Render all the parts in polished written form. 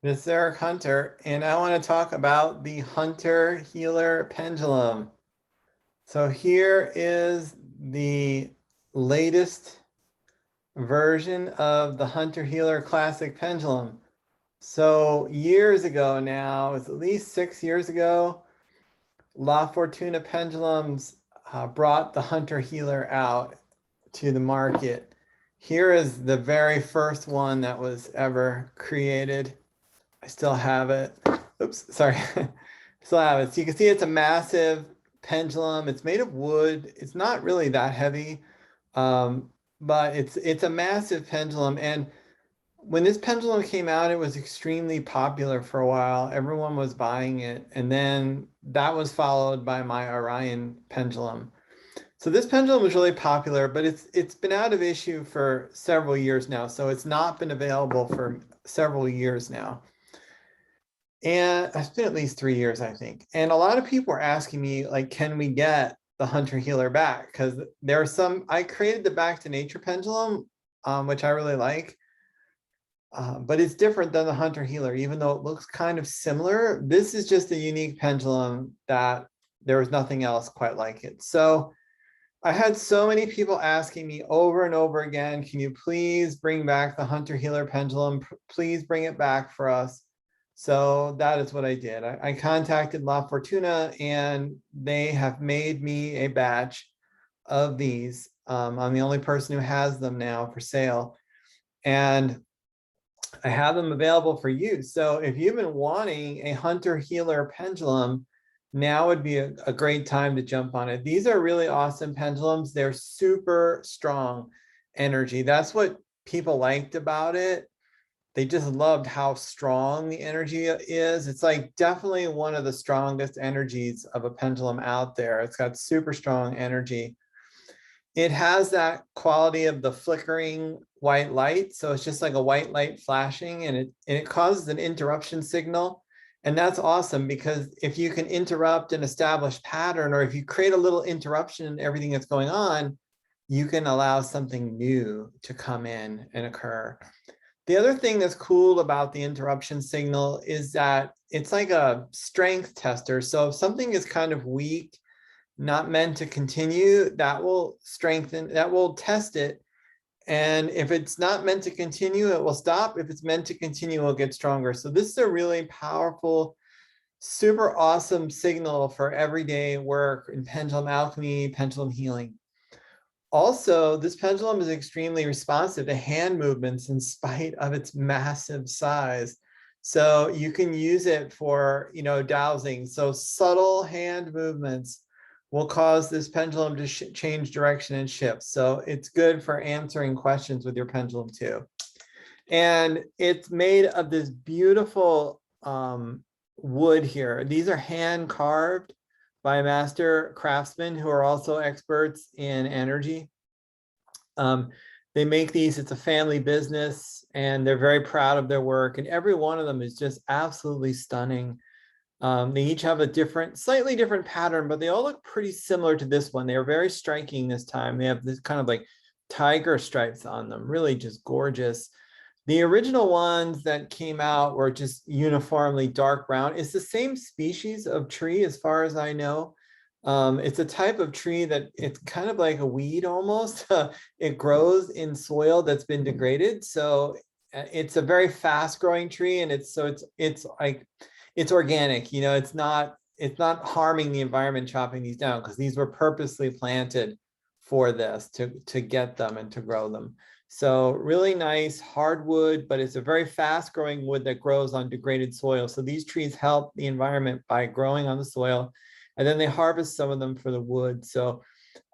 This is Eric Hunter, and I want to talk about the Hunter Healer Pendulum. So here is the latest version of the Hunter Healer Classic Pendulum. So years ago now, it's at least 6 years ago, La Fortuna Pendulums brought the Hunter Healer out to the market. Here is the very first one that was ever created. I still have it. Oops, sorry. Still have it. So you can see it's a massive pendulum. It's made of wood. It's not really that heavy, but it's a massive pendulum. And when this pendulum came out, it was extremely popular for a while. Everyone was buying it. And then that was followed by my Orion pendulum. So this pendulum was really popular, but it's been out of issue for several years now. So it's not been available for several years now. And it's been at least 3 years, I think. And a lot of people are asking me, like, can we get the Hunter Healer back? Because there are some, I created the Back to Nature pendulum, which I really like. But it's different than the Hunter Healer, even though it looks kind of similar. This is just a unique pendulum that there was nothing else quite like it. So I had so many people asking me over and over again, can you please bring back the Hunter Healer pendulum? Please bring it back for us. So that is what I did. I contacted La Fortuna and they have made me a batch of these. I'm the only person who has them now for sale. And I have them available for use. So if you've been wanting a Hunter Healer pendulum, now would be a great time to jump on it. These are really awesome pendulums. They're super strong energy. That's what people liked about it. They just loved how strong the energy is. It's like definitely one of the strongest energies of a pendulum out there. It's got super strong energy. It has that quality of the flickering white light. So it's just like a white light flashing, and it causes an interruption signal. And that's awesome because if you can interrupt an established pattern, or if you create a little interruption in everything that's going on, you can allow something new to come in and occur. The other thing that's cool about the interruption signal is that it's like a strength tester. So if something is kind of weak, not meant to continue, that will strengthen, that will test it. And if it's not meant to continue, it will stop. If it's meant to continue, it will get stronger. So this is a really powerful, super awesome signal for everyday work in pendulum alchemy, pendulum healing. Also, this pendulum is extremely responsive to hand movements in spite of its massive size. So you can use it for, dowsing. So subtle hand movements will cause this pendulum to change direction and shift. So it's good for answering questions with your pendulum too. And it's made of this beautiful wood here. These are hand carved by master craftsmen who are also experts in energy. They make these, it's a family business, and they're very proud of their work. And every one of them is just absolutely stunning. They each have a different, slightly different pattern, but they all look pretty similar to this one. They are very striking this time. They have this kind of like tiger stripes on them, really just gorgeous. The original ones that came out were just uniformly dark brown. It's the same species of tree as far as I know. It's a type of tree that it's kind of like a weed almost. It grows in soil that's been degraded. So it's a very fast growing tree, and it's like it's organic, it's not harming the environment chopping these down, because these were purposely planted for this to get them and to grow them. So really nice hardwood, but it's a very fast growing wood that grows on degraded soil. So these trees help the environment by growing on the soil, and then they harvest some of them for the wood. So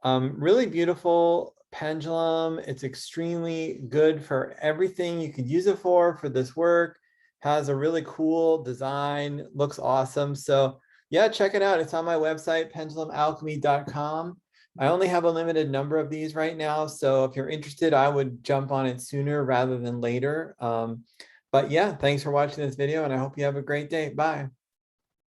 really beautiful pendulum. It's extremely good for everything you could use it for this work. Has a really cool design, looks awesome. So yeah, check it out. It's on my website, pendulumalchemy.com. I only have a limited number of these right now. So if you're interested, I would jump on it sooner rather than later. But yeah, thanks for watching this video, and I hope you have a great day. Bye.